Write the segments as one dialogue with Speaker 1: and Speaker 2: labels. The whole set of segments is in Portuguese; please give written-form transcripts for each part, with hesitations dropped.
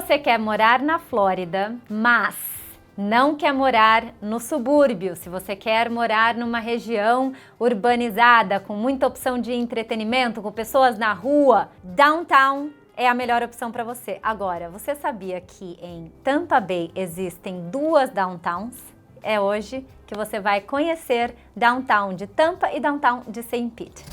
Speaker 1: você quer morar na Flórida, mas não quer morar no subúrbio, se você quer morar numa região urbanizada, com muita opção de entretenimento, com pessoas na rua, downtown é a melhor opção para você. Agora, você sabia que em Tampa Bay existem duas downtowns? É hoje que você vai conhecer downtown de Tampa e downtown de St. Pete.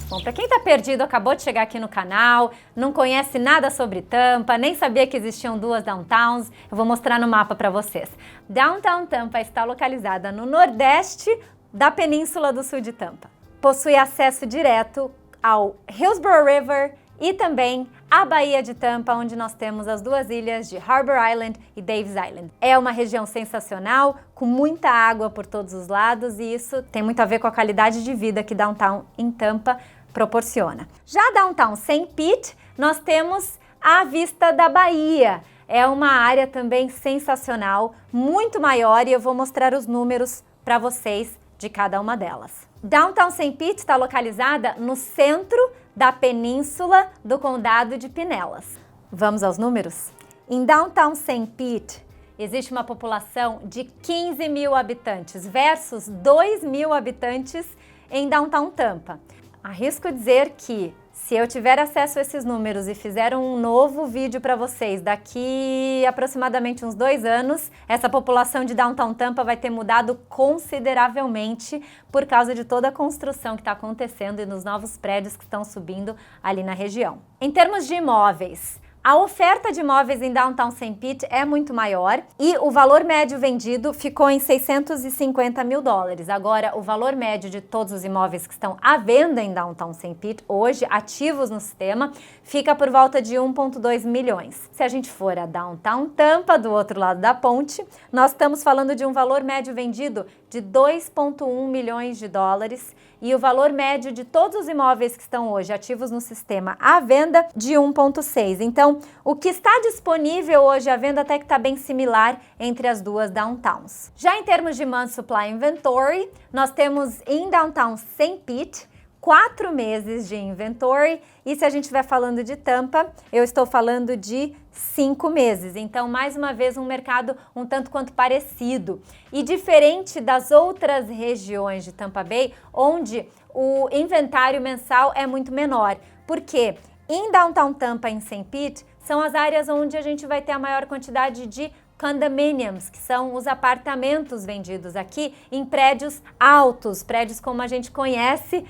Speaker 1: Bom, para quem está perdido, acabou de chegar aqui no canal, não conhece nada sobre Tampa, nem sabia que existiam duas downtowns, eu vou mostrar no mapa para vocês. Downtown Tampa está localizada no nordeste da Península do Sul de Tampa. Possui acesso direto ao Hillsborough River e também à Baía de Tampa, onde nós temos as duas ilhas de Harbor Island e Davis Island. É uma região sensacional, com muita água por todos os lados, e isso tem muito a ver com a qualidade de vida que downtown em Tampa proporciona. Já downtown St. Pete, nós temos a vista da Bahia. É uma área também sensacional, muito maior, e eu vou mostrar os números para vocês de cada uma delas. Downtown St. Pete está localizada no centro da península do condado de Pinellas. Vamos aos números? Em Downtown St. Pete, existe uma população de 15 mil habitantes versus 2 mil habitantes em Downtown Tampa. Arrisco dizer que, se eu tiver acesso a esses números e fizer um novo vídeo para vocês daqui aproximadamente uns 2 anos, essa população de Downtown Tampa vai ter mudado consideravelmente por causa de toda a construção que está acontecendo e nos novos prédios que estão subindo ali na região. Em termos de imóveis, a oferta de imóveis em Downtown St. Pete é muito maior e o valor médio vendido ficou em 650 mil dólares. Agora, o valor médio de todos os imóveis que estão à venda em Downtown St. Pete, hoje, ativos no sistema, fica por volta de 1,2 milhões. Se a gente for a Downtown Tampa, do outro lado da ponte, nós estamos falando de um valor médio vendido de 2,1 milhões de dólares e o valor médio de todos os imóveis que estão hoje ativos no sistema à venda de 1,6. Então, o que está disponível hoje à venda até que está bem similar entre as duas downtowns. Já em termos de month supply inventory, nós temos em Downtown St. Pete 4 meses de inventory, e se a gente estiver falando de Tampa, eu estou falando de 5 meses. Então, mais uma vez, um mercado um tanto quanto parecido. E diferente das outras regiões de Tampa Bay, onde o inventário mensal é muito menor. Por quê? Em Downtown Tampa, em St. Pete, são as áreas onde a gente vai ter a maior quantidade de condominiums, que são os apartamentos vendidos aqui em prédios altos, prédios como a gente conhece,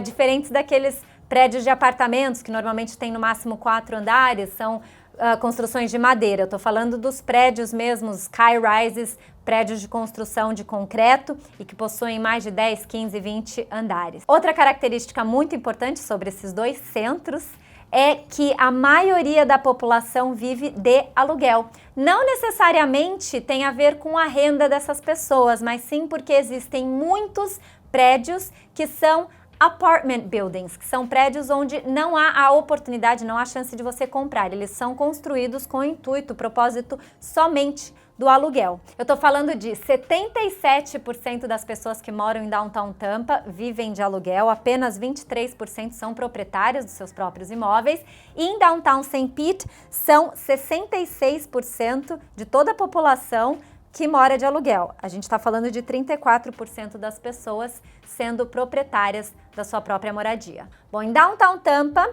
Speaker 1: diferentes daqueles prédios de apartamentos que normalmente tem no máximo 4 andares, são construções de madeira. Eu estou falando dos prédios mesmo, os skyrises, prédios de construção de concreto e que possuem mais de 10, 15, 20 andares. Outra característica muito importante sobre esses dois centros é que a maioria da população vive de aluguel. Não necessariamente tem a ver com a renda dessas pessoas, mas sim porque existem muitos prédios que são apartment buildings, que são prédios onde não há a oportunidade, não há chance de você comprar. Eles são construídos com o intuito, propósito somente do aluguel. Eu tô falando de 77% das pessoas que moram em Downtown Tampa vivem de aluguel, apenas 23% são proprietários dos seus próprios imóveis, e em Downtown St. Pete são 66% de toda a população que mora de aluguel. A gente está falando de 34% das pessoas sendo proprietárias da sua própria moradia. Bom, em Downtown Tampa,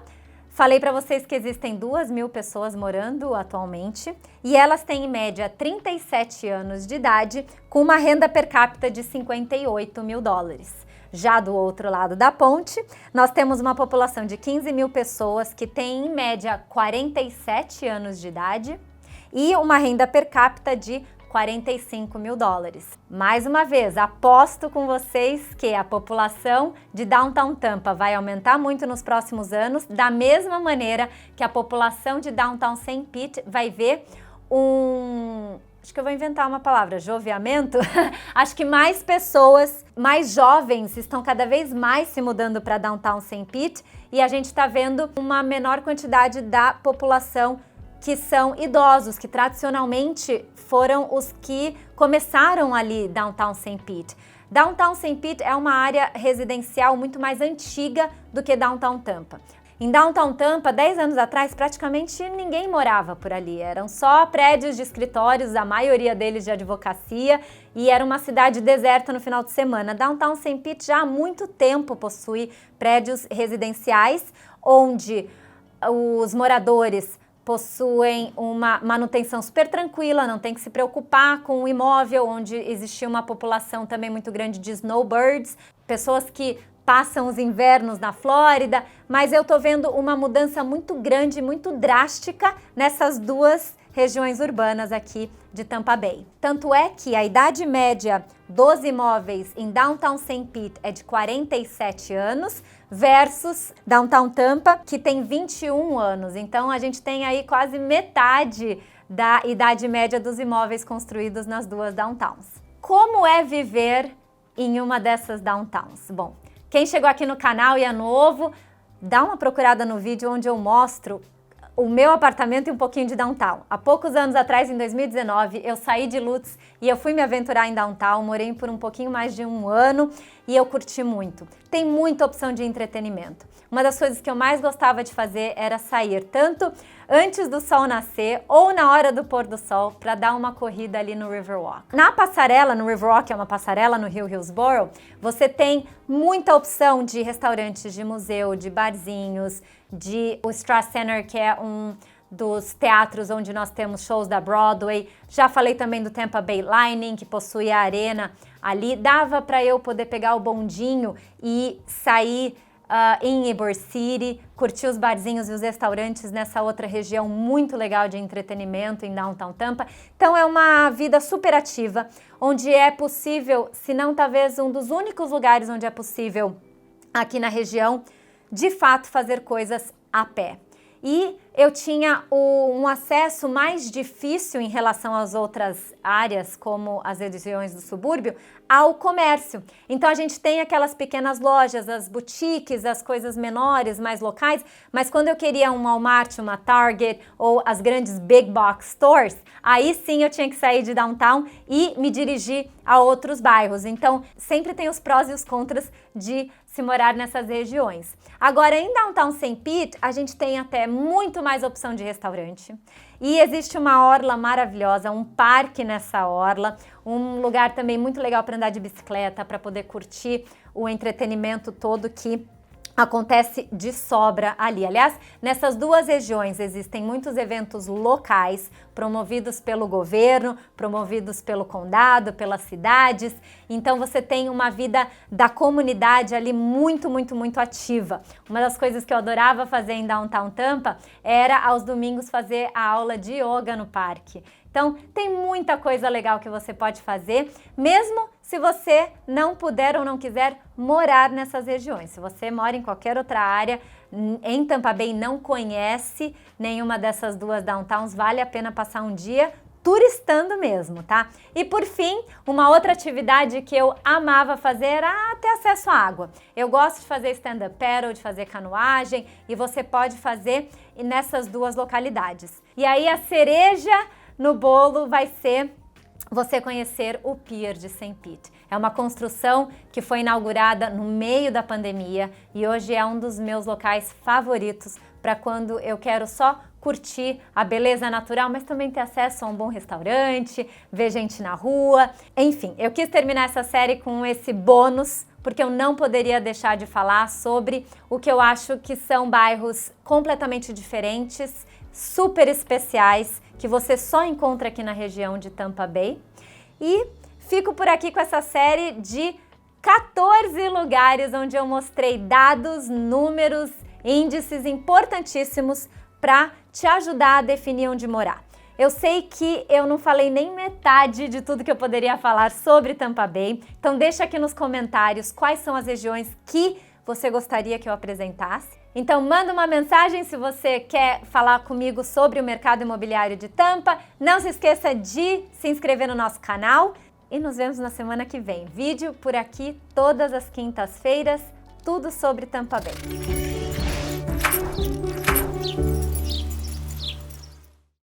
Speaker 1: falei para vocês que existem 2 mil pessoas morando atualmente e elas têm em média 37 anos de idade com uma renda per capita de 58 mil dólares. Já do outro lado da ponte, nós temos uma população de 15 mil pessoas que têm em média 47 anos de idade e uma renda per capita de 45 mil dólares. Mais uma vez, aposto com vocês que a população de Downtown Tampa vai aumentar muito nos próximos anos, da mesma maneira que a população de Downtown St. Pete vai ver acho que eu vou inventar uma palavra, joviamento. Acho que mais pessoas, mais jovens estão cada vez mais se mudando para Downtown St. Pete e a gente está vendo uma menor quantidade da população que são idosos, que tradicionalmente foram os que começaram ali Downtown St. Pete. Downtown St. Pete é uma área residencial muito mais antiga do que Downtown Tampa. Em Downtown Tampa, 10 anos atrás, praticamente ninguém morava por ali. Eram só prédios de escritórios, a maioria deles de advocacia, e era uma cidade deserta no final de semana. Downtown St. Pete já há muito tempo possui prédios residenciais, onde os moradores possuem uma manutenção super tranquila, não tem que se preocupar com o imóvel, onde existia uma população também muito grande de snowbirds, pessoas que passam os invernos na Flórida, mas eu tô vendo uma mudança muito grande, muito drástica nessas duas regiões urbanas aqui de Tampa Bay. Tanto é que a idade média dos imóveis em Downtown St. Pete é de 47 anos versus Downtown Tampa, que tem 21 anos. Então a gente tem aí quase metade da idade média dos imóveis construídos nas duas downtowns. Como é viver em uma dessas downtowns? Bom, quem chegou aqui no canal e é novo, dá uma procurada no vídeo onde eu mostro o meu apartamento e um pouquinho de downtown. Há poucos anos atrás, em 2019, eu saí de Lutz e eu fui me aventurar em downtown, morei por um pouquinho mais de um ano e eu curti muito. Tem muita opção de entretenimento. Uma das coisas que eu mais gostava de fazer era sair tanto antes do sol nascer ou na hora do pôr do sol para dar uma corrida ali no Riverwalk. Na passarela, no Riverwalk, é uma passarela no Rio Hillsborough, você tem muita opção de restaurantes, de museu, de barzinhos, de o Strass Center, que é um dos teatros onde nós temos shows da Broadway. Já falei também do Tampa Bay Lightning, que possui a arena ali. Dava para eu poder pegar o bondinho e sair em Ybor City, curtir os barzinhos e os restaurantes nessa outra região muito legal de entretenimento em Downtown Tampa. Então é uma vida super ativa, onde é possível, se não talvez um dos únicos lugares onde é possível aqui na região, de fato fazer coisas a pé. E eu tinha um acesso mais difícil em relação às outras áreas, como as regiões do subúrbio, ao comércio. Então a gente tem aquelas pequenas lojas, as boutiques, as coisas menores, mais locais, mas quando eu queria um Walmart, uma Target ou as grandes big box stores, aí sim eu tinha que sair de downtown e me dirigir a outros bairros. Então sempre tem os prós e os contras de se morar nessas regiões. Agora, em Downtown St. Pete, a gente tem até muito mais opção de restaurante. E existe uma orla maravilhosa, um parque nessa orla, um lugar também muito legal para andar de bicicleta, para poder curtir o entretenimento todo que acontece de sobra ali. Aliás, nessas duas regiões existem muitos eventos locais promovidos pelo governo, promovidos pelo condado, pelas cidades. Então você tem uma vida da comunidade ali muito ativa. Uma das coisas que eu adorava fazer em Downtown Tampa era aos domingos fazer a aula de yoga no parque. Então, tem muita coisa legal que você pode fazer, mesmo se você não puder ou não quiser morar nessas regiões. Se você mora em qualquer outra área, em Tampa Bay não conhece nenhuma dessas duas downtowns, vale a pena passar um dia turistando mesmo, tá? E por fim, uma outra atividade que eu amava fazer era ter acesso à água. Eu gosto de fazer stand-up paddle, de fazer canoagem, e você pode fazer nessas duas localidades. E aí a cereja no bolo vai ser você conhecer o Pier de St. Pete. É uma construção que foi inaugurada no meio da pandemia e hoje é um dos meus locais favoritos para quando eu quero só curtir a beleza natural, mas também ter acesso a um bom restaurante, ver gente na rua. Enfim, eu quis terminar essa série com esse bônus, porque eu não poderia deixar de falar sobre o que eu acho que são bairros completamente diferentes, super especiais, que você só encontra aqui na região de Tampa Bay. E fico por aqui com essa série de 14 lugares onde eu mostrei dados, números, índices importantíssimos para te ajudar a definir onde morar. Eu sei que eu não falei nem metade de tudo que eu poderia falar sobre Tampa Bay, então deixa aqui nos comentários quais são as regiões que você gostaria que eu apresentasse. Então manda uma mensagem se você quer falar comigo sobre o mercado imobiliário de Tampa. Não se esqueça de se inscrever no nosso canal e nos vemos na semana que vem. Vídeo por aqui todas as quintas-feiras, tudo sobre Tampa Bay.